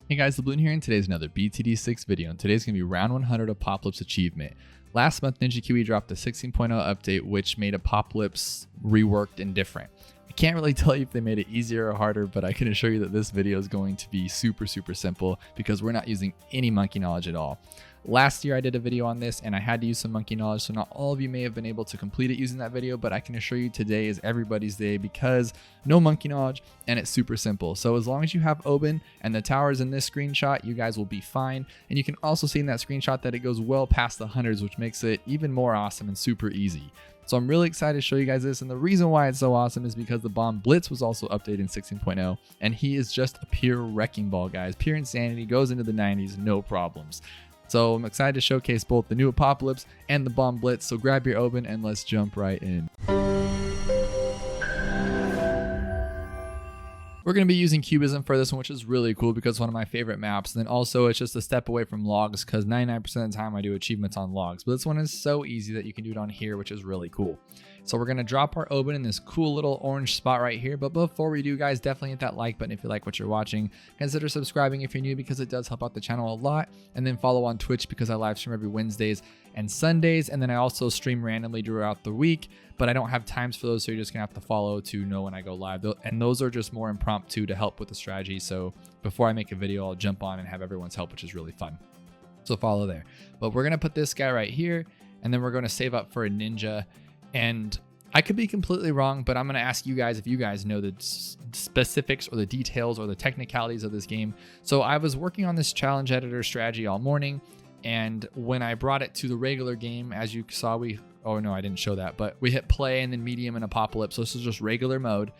Hey guys, Dablooon here, and today's another BTD6 video, and today's going to be round 100 Apopalypse Achievement. Last month, Ninja Kiwi dropped a 16.0 update, which made Apopalypse reworked and different. I can't really tell you if they made it easier or harder, but I can assure you that this video is going to be super simple because we're not using any monkey knowledge at all. Last year I did a video on this and I had to use some monkey knowledge, so not all of you may have been able to complete it using that video, but I can assure you today is everybody's day because no monkey knowledge and it's super simple. So as long as you have Oben and the towers in this screenshot, you guys will be fine. And you can also see in that screenshot that it goes well past the hundreds, which makes it even more awesome and super easy. So I'm really excited to show you guys this, and the reason why it's so awesome is because the Bomb Blitz was also updated in 16.0, and he is just a pure wrecking ball, guys. Pure insanity, goes into the 90s, no problems. So I'm excited to showcase both the new Apopalypse and the Bomb Blitz, so grab your Oben and let's jump right in. We're going to be using Cubism for this one, which is really cool because it's one of my favorite maps. And then also it's just a step away from logs because 99% of the time I do achievements on logs. But this one is so easy that you can do it on here, which is really cool. So we're going to drop our Oben in this cool little orange spot right here. But before we do, guys, definitely hit that like button if you like what you're watching. Consider subscribing if you're new because it does help out the channel a lot. And then follow on Twitch because I live stream every Wednesdays and Sundays. And then I also stream randomly throughout the week, but I don't have times for those, so you're just gonna have to follow to know when I go live. And those are just more impromptu to help with the strategy. So before I make a video, I'll jump on and have everyone's help, which is really fun. So follow there. But we're gonna put this guy right here, and then we're gonna save up for a ninja. And I could be completely wrong, but I'm gonna ask you guys if you guys know the specifics or the details or the technicalities of this game. So I was working on this challenge editor strategy all morning, and when I brought it to the regular game, as you saw, oh no, I didn't show that, but we hit play and then medium and Apopalypse. So this is just regular mode.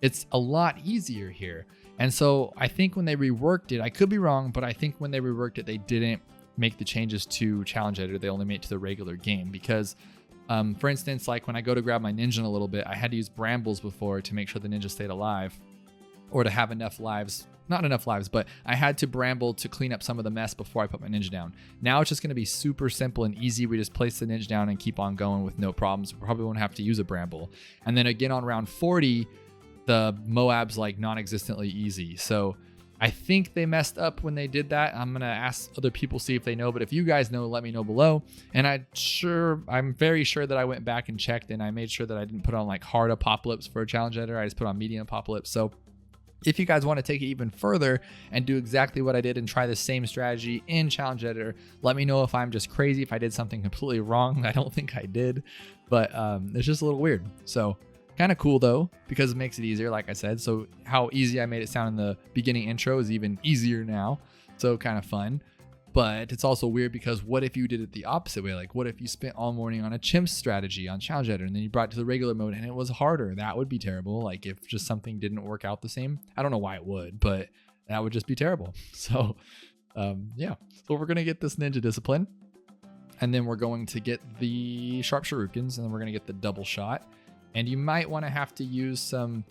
It's a lot easier here. And so I think when they reworked it, I could be wrong, but I think when they reworked it, they didn't make the changes to challenge editor. They only made it to the regular game because for instance, like when I go to grab my ninja in a little bit, I had to use brambles before to make sure the ninja stayed alive or to have enough lives. Not enough lives, but I had to bramble to clean up some of the mess before I put my ninja down. Now it's just going to be super simple and easy. We just place the ninja down and keep on going with no problems. We probably won't have to use a bramble. And then again on round 40, the Moab's like non-existently easy. So I think they messed up when they did that. I'm going to ask other people, see if they know, but if you guys know, let me know below. And I'm very sure that I went back and checked and I made sure that I didn't put on like hard Apopalypse for a challenge editor. I just put on medium Apopalypse. So if you guys want to take it even further and do exactly what I did and try the same strategy in challenge editor, let me know if I'm just crazy, if I did something completely wrong. I don't think I did, but it's just a little weird. So kind of cool though, because it makes it easier, like I said. So how easy I made it sound in the beginning intro is even easier now. So kind of fun. But it's also weird because what if you did it the opposite way? Like what if you spent all morning on a chimp strategy on challenge editor and then you brought it to the regular mode and it was harder? That would be terrible. Like if just something didn't work out the same. I don't know why it would, but that would just be terrible. So yeah. So we're going to get this ninja discipline, and then we're going to get the sharp shurikens, and then we're going to get the double shot. And you might want to have to use some,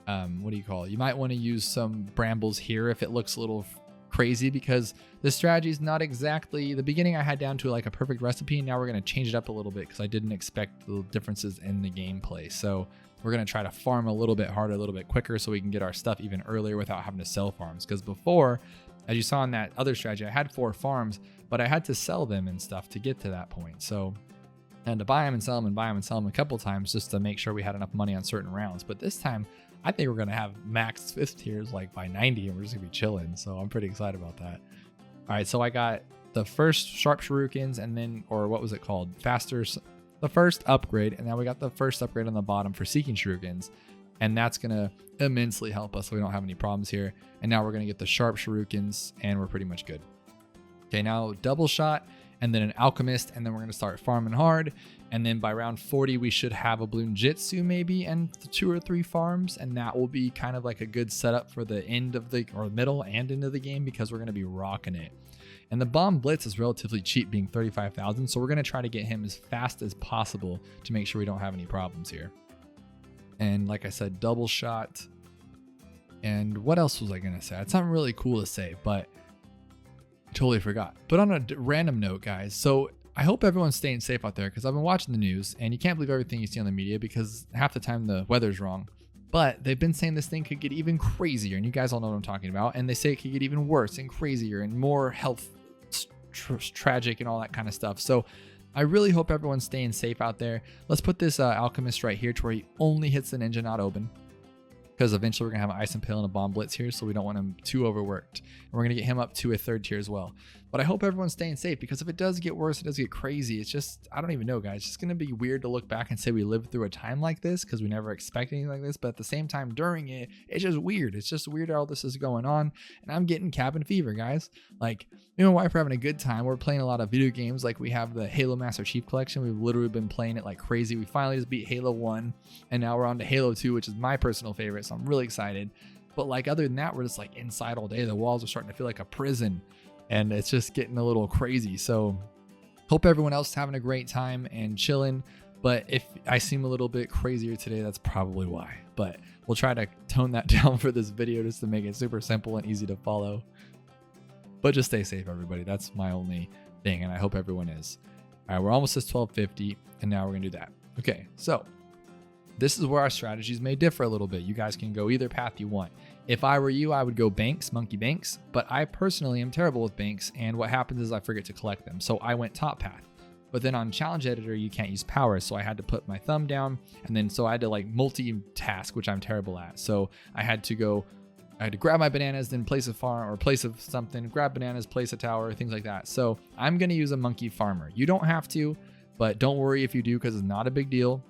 You might want to use some brambles here if it looks a little crazy, because the strategy is not exactly the beginning. I had down to like a perfect recipe, and now we're going to change it up a little bit because I didn't expect the differences in the gameplay. So we're going to try to farm a little bit harder, a little bit quicker, so we can get our stuff even earlier without having to sell farms. Because before, as you saw in that other strategy, I had 4 farms, but I had to sell them and stuff to get to that point. So I had to buy them and sell them and buy them and sell them a couple times just to make sure we had enough money on certain rounds. But this time I think we're going to have max 5th tiers like by 90, and we're just going to be chilling. So I'm pretty excited about that. All right, so I got the first sharp shurikens, and then, or what was it called? The first upgrade, and now we got the first upgrade on the bottom for seeking shurikens. And that's going to immensely help us so we don't have any problems here. And now we're going to get the sharp shurikens, and we're pretty much good. Okay, now double shot, and then an alchemist, and then we're going to start farming hard. And then by round 40, we should have a Bloon Jitsu maybe, and 2 or 3 farms. And that will be kind of like a good setup for the end of the, or middle and end of the game, because we're going to be rocking it. And the Bomb Blitz is relatively cheap, being 35,000. So we're going to try to get him as fast as possible to make sure we don't have any problems here. And like I said, double shot. And what else was I going to say? It's something really cool to say, but I totally forgot. But on a random note, guys, so I hope everyone's staying safe out there, because I've been watching the news and you can't believe everything you see on the media because half the time the weather's wrong. But they've been saying this thing could get even crazier, and you guys all know what I'm talking about. And they say it could get even worse and crazier and more health tragic and all that kind of stuff. So I really hope everyone's staying safe out there. Let's put this alchemist right here to where he only hits the ninja, not Oben, because eventually we're gonna have an ice and pale and a bomb blitz here, so we don't want him too overworked. And we're gonna get him up to a 3rd tier as well. But I hope everyone's staying safe, because if it does get worse, it does get crazy. It's just, I don't even know, guys. It's just gonna be weird to look back and say we lived through a time like this, because we never expected anything like this. But at the same time, during it, it's just weird. It's just weird all this is going on, and I'm getting cabin fever, guys. Like, me and my wife are having a good time. We're playing a lot of video games. Like, we have the Halo Master Chief Collection. We've literally been playing it like crazy. We finally just beat Halo 1, and now we're on to Halo 2, which is my personal favorite, so I'm really excited. But like, other than that, we're just like inside all day. The walls are starting to feel like a prison, and it's just getting a little crazy. So hope everyone else is having a great time and chilling. But if I seem a little bit crazier today, that's probably why. But we'll try to tone that down for this video just to make it super simple and easy to follow. But just stay safe, everybody. That's my only thing, and I hope everyone is. All right, we're almost at 1250, and now we're gonna do that. Okay, so this is where our strategies may differ a little bit. You guys can go either path you want. If I were you, I would go banks, monkey banks, but I personally am terrible with banks, and what happens is I forget to collect them. So I went top path. But then on challenge editor, you can't use power, so I had to put my thumb down, and then so I had to like multitask, which I'm terrible at. So I had to grab my bananas, then place a farm or place of something, grab bananas, place a tower, things like that. So I'm gonna use a monkey farmer. You don't have to, but don't worry if you do, because it's not a big deal.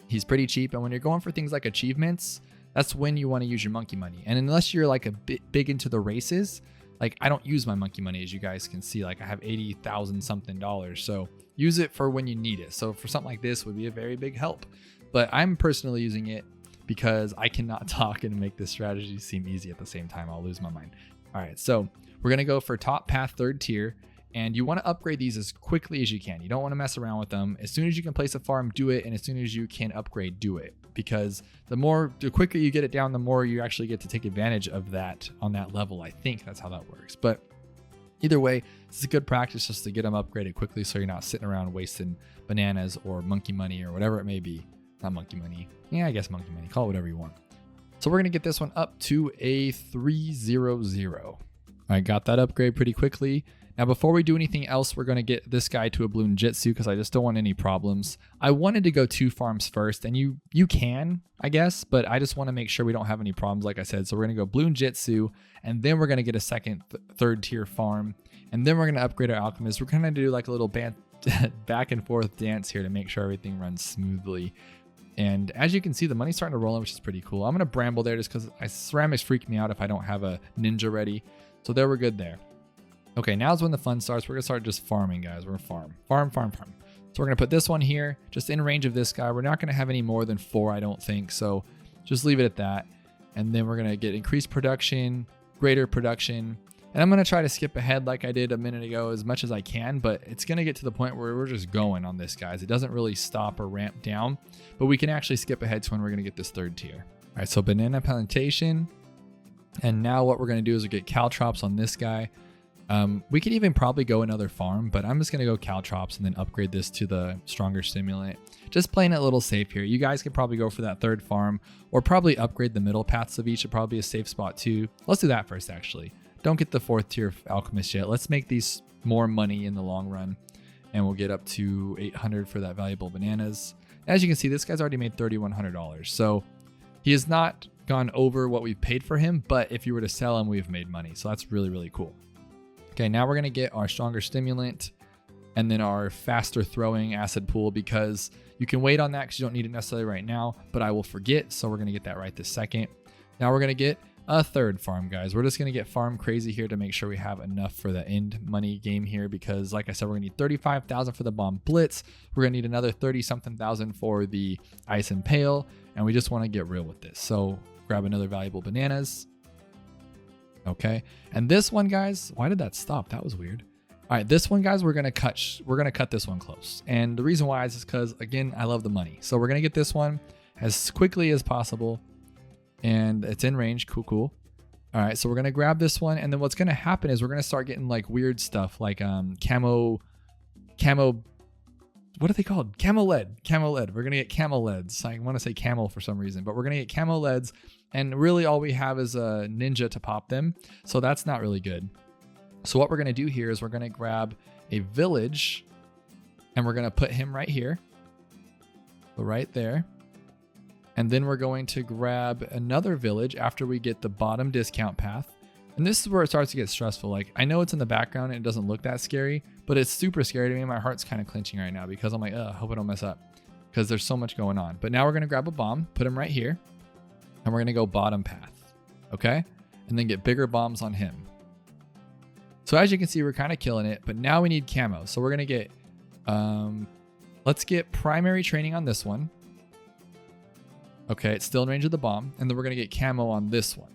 He's pretty cheap, and when you're going for things like achievements, that's when you want to use your monkey money. And unless you're like a bit big into the races, like I don't use my monkey money, as you guys can see. Like I have 80,000 something dollars, so use it for when you need it. So for something like this would be a very big help. But I'm personally using it because I cannot talk and make this strategy seem easy at the same time. I'll lose my mind. All right, so we're gonna go for top path 3rd tier. And you want to upgrade these as quickly as you can. You don't want to mess around with them. As soon as you can place a farm, do it. And as soon as you can upgrade, do it. Because the quicker you get it down, the more you actually get to take advantage of that on that level. I think that's how that works. But either way, this is good practice just to get them upgraded quickly, so you're not sitting around wasting bananas or monkey money or whatever it may be. Not monkey money. Yeah, I guess monkey money. Call it whatever you want. So we're going to get this one up to a 300. I got that upgrade pretty quickly. Now, before we do anything else, we're going to get this guy to a Bloon Jitsu, because I just don't want any problems. I wanted to go 2 farms first, and you can, I guess, but I just want to make sure we don't have any problems, like I said. So we're going to go Bloon Jitsu, and then we're going to get a second, 3rd tier farm, and then we're going to upgrade our alchemist. We're going to do like a little back and forth dance here to make sure everything runs smoothly. And as you can see, the money's starting to roll in, which is pretty cool. I'm going to bramble there just because ceramics freak me out if I don't have a ninja ready. So there, we're good there. Okay, now's when the fun starts. We're gonna start just farming, guys. We're gonna farm. So we're gonna put this one here, just in range of this guy. We're not gonna have any more than 4, I don't think. So just leave it at that. And then we're gonna get increased production, greater production. And I'm gonna try to skip ahead like I did a minute ago as much as I can, but it's gonna get to the point where we're just going on this, guys. It doesn't really stop or ramp down, but we can actually skip ahead to when we're gonna get this 3rd tier. All right, so banana plantation. And now what we're gonna do is we get caltrops on this guy. We could even probably go another farm, but I'm just going to go caltrops and then upgrade this to the stronger stimulant. Just playing it a little safe here. You guys could probably go for that 3rd farm, or probably upgrade the middle paths of each. Would probably be a safe spot too. Let's do that first, actually. Don't get the 4th tier alchemist yet. Let's make these more money in the long run, and we'll get up to 800 for that valuable bananas. As you can see, this guy's already made $3,100. So he has not gone over what we've paid for him, but if you were to sell him, we've made money. So that's really, really cool. Okay, now we're going to get our stronger stimulant and then our faster throwing acid pool, because you can wait on that because you don't need it necessarily right now, but I will forget. So we're going to get that right this second. Now we're going to get a 3rd farm, guys. We're just going to get farm crazy here to make sure we have enough for the end money game here, because like I said, we're going to need 35,000 for the Bomb Blitz. We're going to need another 30-something thousand for the Ice and Pale, and we just want to get real with this. So grab another valuable bananas. Okay, and this one, guys, why did that stop? That was weird. All right, this one, guys, we're gonna cut this one close, and the reason why is because, again, I love the money. So we're gonna get this one as quickly as possible, and it's in range. Cool. All right, so we're gonna grab this one, and then what's gonna happen is we're gonna start getting like weird stuff, like camo what are they called? Camo lead. We're going to get camo leads. I want to say camel for some reason, but we're going to get camo leads. And really all we have is a ninja to pop them. So that's not really good. So what we're going to do here is we're going to grab a village and we're going to put him right here. So right there. And then we're going to grab another village after we get the bottom discount path. And this is where it starts to get stressful. Like, I know it's in the background and it doesn't look that scary, but it's super scary to me. My heart's kind of clenching right now because I'm like, I hope I don't mess up because there's so much going on. But now we're going to grab a bomb, put him right here, and we're going to go bottom path. Okay. And then get bigger bombs on him. So as you can see, we're kind of killing it, but now we need camo. So we're going to get, let's get primary training on this one. Okay. It's still in range of the bomb. And then we're going to get camo on this one,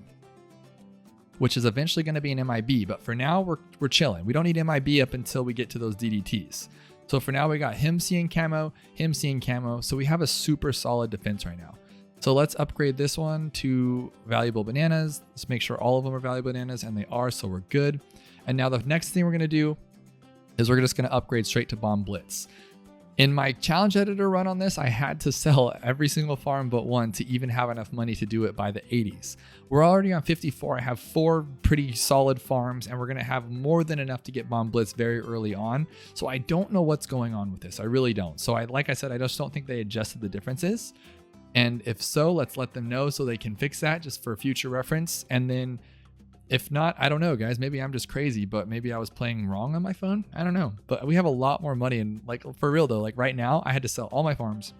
which is eventually going to be an MIB. But for now, we're chilling. We don't need MIB up until we get to those DDTs. So for now, we got him seeing camo, him seeing camo. So we have a super solid defense right now. So let's upgrade this one to valuable bananas. Let's make sure all of them are valuable bananas, and they are, so we're good. And now the next thing we're going to do is we're just going to upgrade straight to Bomb Blitz. In my challenge editor run on this, I had to sell every single farm but one to even have enough money to do it by the 80s. We're already on 54. I have 4 pretty solid farms, and we're going to have more than enough to get Bomb Blitz very early on. So I don't know what's going on with this. I really don't. So like I said, I just don't think they adjusted the differences. And if so, let's let them know so they can fix that just for future reference. And then if not, I don't know, guys, maybe I'm just crazy, but maybe I was playing wrong on my phone. I don't know, but we have a lot more money. And like, for real though, like right now I had to sell all my farms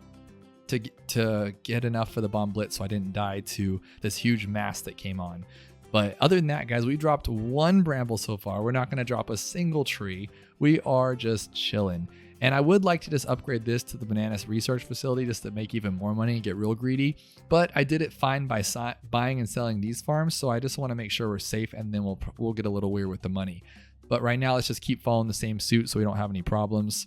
to get enough for the Bomb Blitz. So I didn't die to this huge mass that came on. But other than that, guys, we dropped 1 bramble so far. We're not going to drop a single tree. We are just chilling. And I would like to just upgrade this to the bananas research facility just to make even more money and get real greedy. But I did it fine by buying and selling these farms. So I just want to make sure we're safe, and then we'll get a little weird with the money. But right now, let's just keep following the same suit so we don't have any problems.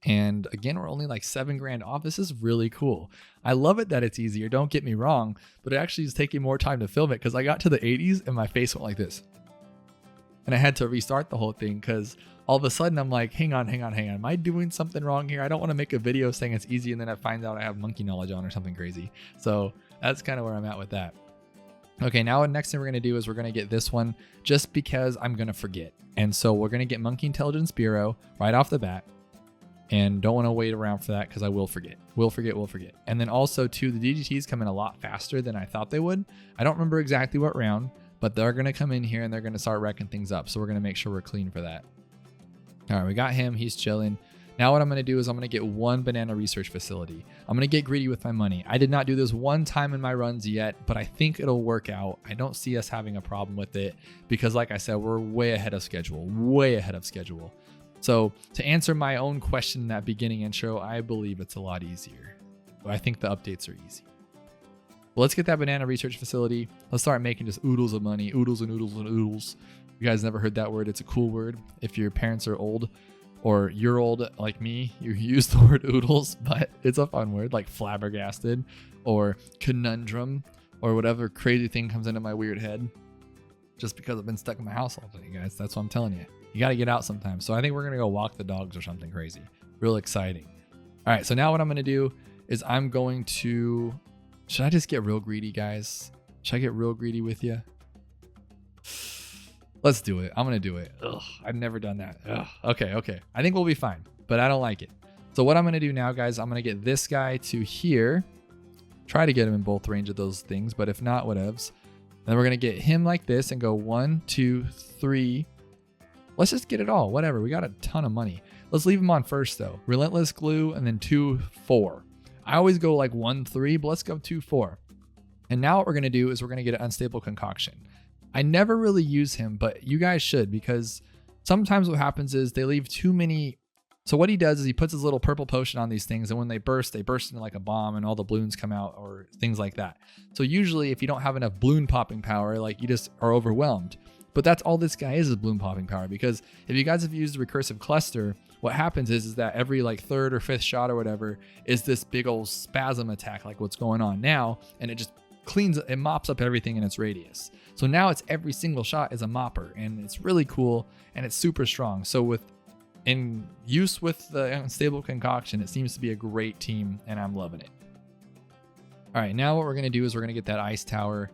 And again, we're only like 7 grand off. This is really cool. I love it that it's easier. Don't get me wrong, but it actually is taking more time to film it because I got to the 80s and my face went like this. And I had to restart the whole thing because all of a sudden I'm like, hang on. Am I doing something wrong here? I don't want to make a video saying it's easy and then I find out I have monkey knowledge on or something crazy. So that's kind of where I'm at with that. Okay, now the next thing we're going to do is we're going to get this one just because I'm going to forget. And so we're going to get Monkey Intelligence Bureau right off the bat. And don't want to wait around for that because I will forget. We'll forget. And then also too, the DGTs come in a lot faster than I thought they would. I don't remember exactly what round, but they're going to come in here and they're going to start wrecking things up. So we're going to make sure we're clean for that. All right, we got him. He's chilling. Now what I'm going to do is I'm going to get 1 banana research facility. I'm going to get greedy with my money. I did not do this 1 time in my runs yet, but I think it'll work out. I don't see us having a problem with it because like I said, we're way ahead of schedule. So to answer my own question in that beginning intro, I believe it's a lot easier. But I think the updates are easy. Well, let's get that banana research facility. Let's start making just oodles of money. Oodles and oodles and oodles. You guys never heard that word. It's a cool word. If your parents are old or you're old like me, you use the word oodles, but it's a fun word like flabbergasted or conundrum or whatever crazy thing comes into my weird head. Just because I've been stuck in my house all day, guys. That's what I'm telling you. You got to get out sometimes. So I think we're going to go walk the dogs or something crazy. Real exciting. All right. So now what I'm going to do is I'm going to... Should I just get real greedy, guys? Should I get real greedy with you? Let's do it. I'm going to do it. Ugh, I've never done that. Ugh. Okay. I think we'll be fine, but I don't like it. So what I'm going to do now, guys, I'm going to get this guy to here. Try to get him in both range of those things, but if not, whatevs. Then we're going to get him like this and go 1, 2, 3. Let's just get it all. Whatever. We got a ton of money. Let's leave him on first, though. Relentless glue and then 2, 4. I always go like 1, 3, but let's go 2, 4. And now what we're going to do is we're going to get an unstable concoction. I never really use him, but you guys should because sometimes what happens is they leave too many. So what he does is he puts his little purple potion on these things. And when they burst into like a bomb and all the balloons come out or things like that. So usually if you don't have enough balloon popping power, like you just are overwhelmed. But that's all this guy is balloon popping power. Because if you guys have used the recursive cluster, what happens is that every like 3rd or 5th shot or whatever is this big old spasm attack like what's going on now. And it just it mops up everything in its radius. So now it's every single shot is a mopper and it's really cool and it's super strong. So with in use with the unstable concoction, it seems to be a great team, and I'm loving it. All right, now what we're going to do is we're going to get that ice tower,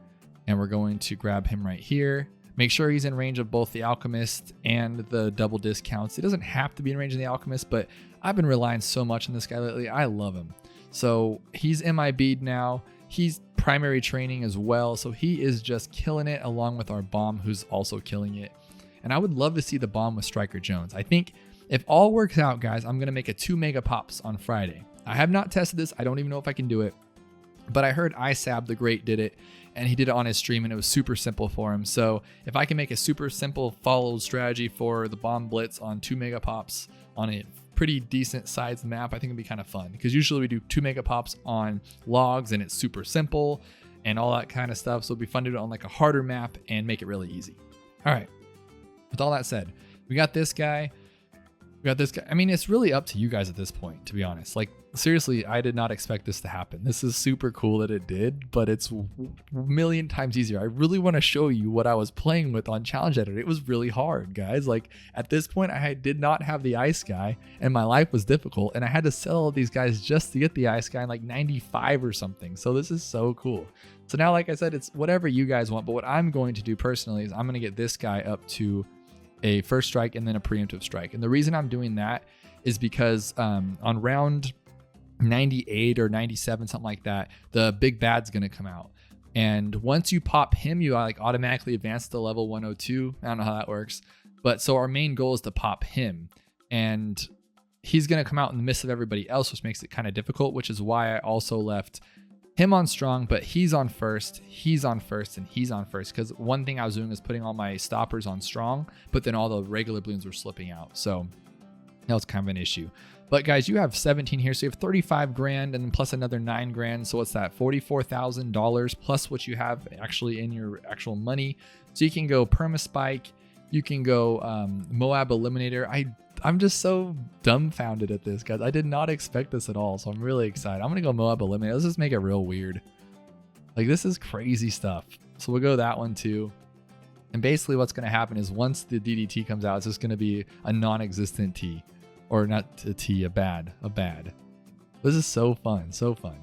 and we're going to grab him right here. Make sure he's in range of both the alchemist and the double discounts. It doesn't have to be in range of the alchemist, but I've been relying so much on this guy lately. I love him. So he's MIB'd now. He's primary training as well. So he is just killing it, along with our bomb, who's also killing it. And I would love to see the bomb with Striker Jones. I think if all works out, guys, I'm going to make a 2 mega pops on Friday. I have not tested this. I don't even know if I can do it. But I heard Isab the Great did it, and he did it on his stream, and it was super simple for him. So if I can make a super simple followed strategy for the Bomb Blitz on 2 mega pops on a pretty decent sized map, I think it'd be kind of fun, because usually we do 2 mega pops on logs and it's super simple and all that kind of stuff. So it'd be fun to do it on like a harder map and make it really easy. All right. With all that said, we got this guy. I mean, it's really up to you guys at this point, to be honest. Like, seriously, I did not expect this to happen. This is super cool that it did, but it's a million times easier. I really want to show you what I was playing with on Challenge Editor. It was really hard, guys. Like, at this point, I did not have the ice guy, and my life was difficult, and I had to sell all these guys just to get the ice guy in like 95 or something. So this is so cool. So now, like I said, it's whatever you guys want, but what I'm going to do personally is I'm going to get this guy up to a first strike and then a preemptive strike. And the reason I'm doing that is because on round 98 or 97, something like that, the big bad's going to come out. And once you pop him, you like automatically advance to level 102. I don't know how that works. But so our main goal is to pop him. And he's going to come out in the midst of everybody else, which makes it kind of difficult, which is why I also left him on strong, but he's on first, and he's on first. Because one thing I was doing is putting all my stoppers on strong, but then all the regular balloons were slipping out. So that was kind of an issue. But guys, you have 17 here. So you have 35 grand and then plus another 9 grand. So what's that? $44,000 plus what you have actually in your actual money. So you can go Permaspike. You can go Moab Eliminator. I'm just so dumbfounded at this, guys. I did not expect this at all, so I'm really excited. I'm going to go Moab Eliminator. Let's just make it real weird. Like, this is crazy stuff. So we'll go that one too. And basically what's going to happen is once the DDT comes out, it's just going to be a non-existent T. Or not a T, a bad. This is so fun, so fun.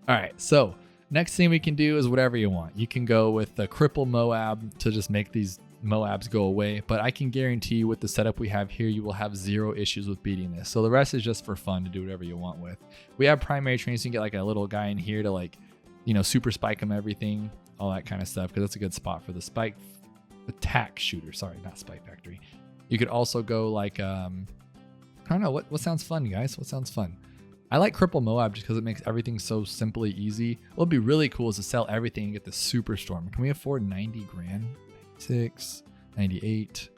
All right, so next thing we can do is whatever you want. You can go with the Cripple Moab to just make these Moabs go away, but I can guarantee you with the setup we have here, you will have 0 issues with beating this. So the rest is just for fun to do whatever you want with. We have primary trains, so you can get like a little guy in here to like, you know, super spike him, everything, all that kind of stuff, because that's a good spot for the spike attack shooter. Sorry, not spike factory. You could also go like, I don't know, what sounds fun, guys? What sounds fun? I like Cripple Moab just because it makes everything so simply easy. What would be really cool is to sell everything and get the Superstorm. Can we afford 90 grand? 96, 98,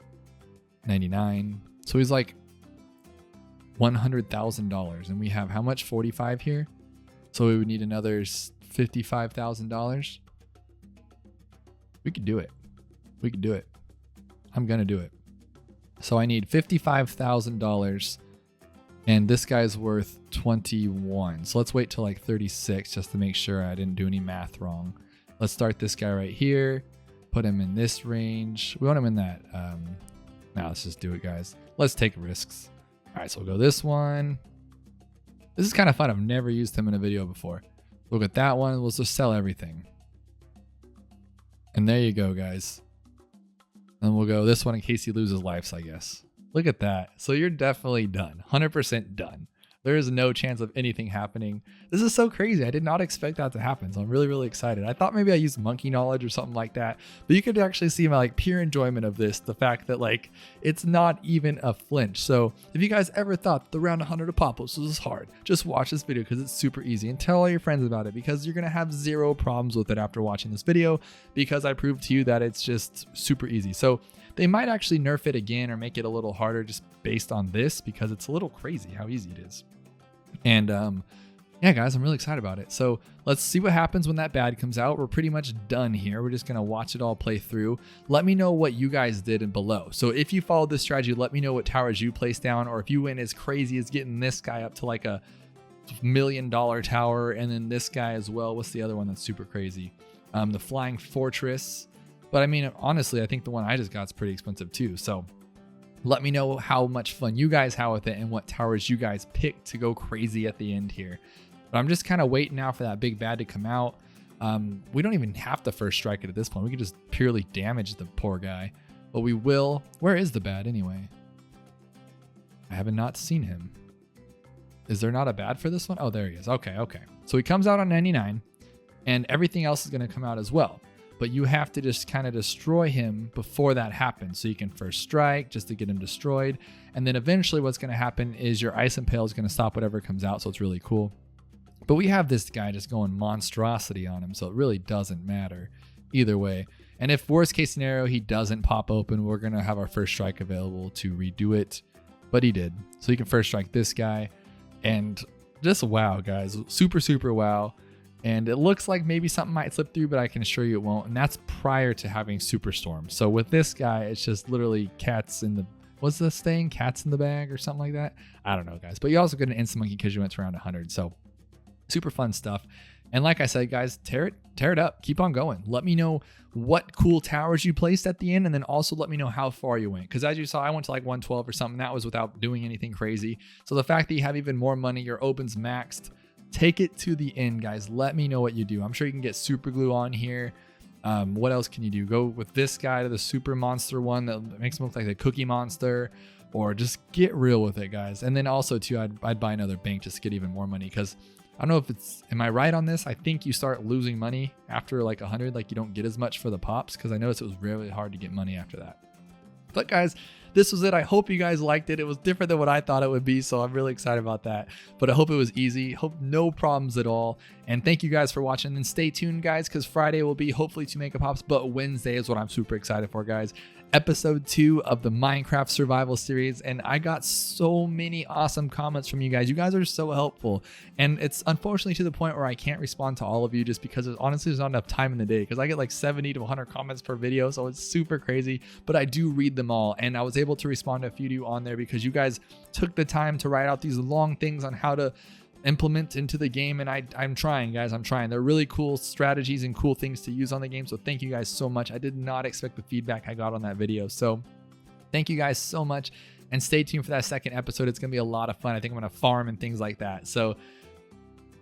99. So he's like $100,000, and we have how much? 45 here. So we would need another $55,000. We could do it. We could do it. I'm gonna do it. So I need $55,000, and this guy's worth 21. So let's wait till like 36 just to make sure I didn't do any math wrong. Let's start this guy right here. Put him in this range. We want him in that. Now let's just do it, guys. Let's take risks. All right, so we'll go this one. This is kind of fun. I've never used him in a video before. We'll get that one. We'll just sell everything. And there you go, guys. And we'll go this one in case he loses lives, I guess. Look at that. So you're definitely done. 100% done. There is no chance of anything happening. This is so crazy. I did not expect that to happen. So I'm really, really excited. I thought maybe I used monkey knowledge or something like that, but you could actually see my like pure enjoyment of this. The fact that like, it's not even a flinch. So if you guys ever thought the round 100 Apopalypse was hard, just watch this video because it's super easy, and tell all your friends about it because you're going to have 0 problems with it after watching this video, because I proved to you that it's just super easy. So they might actually nerf it again or make it a little harder just based on this, because it's a little crazy how easy it is. And yeah, guys, I'm really excited about it. So let's see what happens when that bad comes out. We're pretty much done here. We're just going to watch it all play through. Let me know what you guys did in below. So if you followed this strategy, let me know what towers you placed down, or if you went as crazy as getting this guy up to like a $1 million tower, and then this guy as well. What's the other one that's super crazy? The Flying Fortress. But I mean, honestly, I think the one I just got is pretty expensive too. So Let me know how much fun you guys have with it and what towers you guys pick to go crazy at the end here. But I'm just kind of waiting now for that big bad to come out. We don't even have to first strike it at this point. We can just purely damage the poor guy. But we will. Where is the bad anyway? I haven't not seen him. Is there not a bad for this one? Oh, there he is. Okay. So he comes out on 99 and everything else is going to come out as well. But you have to just kind of destroy him before that happens. So you can first strike just to get him destroyed. And then eventually what's going to happen is your Ice Impale is going to stop whatever comes out. So it's really cool. But we have this guy just going monstrosity on him. So it really doesn't matter either way. And if worst case scenario, he doesn't pop open, we're going to have our first strike available to redo it. But he did. So you can first strike this guy. And just wow, guys. Super, super wow. And it looks like maybe something might slip through, but I can assure you it won't. And that's prior to having Superstorm. So with this guy, it's just literally cats in the... What's this thing? Cats in the bag or something like that? I don't know, guys. But you also get an Instant Monkey because you went to around 100. So super fun stuff. And like I said, guys, tear it up. Keep on going. Let me know what cool towers you placed at the end. And then also let me know how far you went. Because as you saw, I went to like 112 or something. That was without doing anything crazy. So the fact that you have even more money, your opens maxed, take it to the end, guys. Let me know what you do. I'm sure you can get super glue on here. What else can you do? Go with this guy to the super monster one that makes him look like the cookie monster, or just get real with it, guys. And then also too, I'd buy another bank just to get even more money, because I don't know if it's, am I right on this? I think you start losing money after like 100, like you don't get as much for the pops, because I noticed it was really hard to get money after that. But guys, this was it. I hope you guys liked it. It was different than what I thought it would be, so I'm really excited about that. But I hope it was easy. Hope no problems at all. And thank you guys for watching. And stay tuned, guys, because Friday will be hopefully 2 Mega Pops, but Wednesday is what I'm super excited for, guys. Episode 2 of the Minecraft Survival Series. And I got so many awesome comments from you guys. You guys are so helpful. And it's unfortunately to the point where I can't respond to all of you just because honestly there's not enough time in the day, because I get like 70 to 100 comments per video. So it's super crazy, but I do read them all. And I was able to respond to a few of you on there because you guys took the time to write out these long things on how to implement into the game, and I'm trying, guys. I'm trying. They're really cool strategies and cool things to use on the game, so thank you guys so much. I did not expect the feedback I got on that video, so thank you guys so much, and stay tuned for that second episode. It's gonna be a lot of fun. I think I'm gonna farm and things like that. So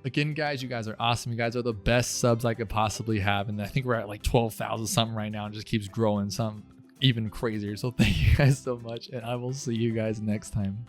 again, guys, you guys are awesome. You guys are the best subs I could possibly have, and I think we're at like 12,000 something right now, and just keeps growing some even crazier. So thank you guys so much, and I will see you guys next time.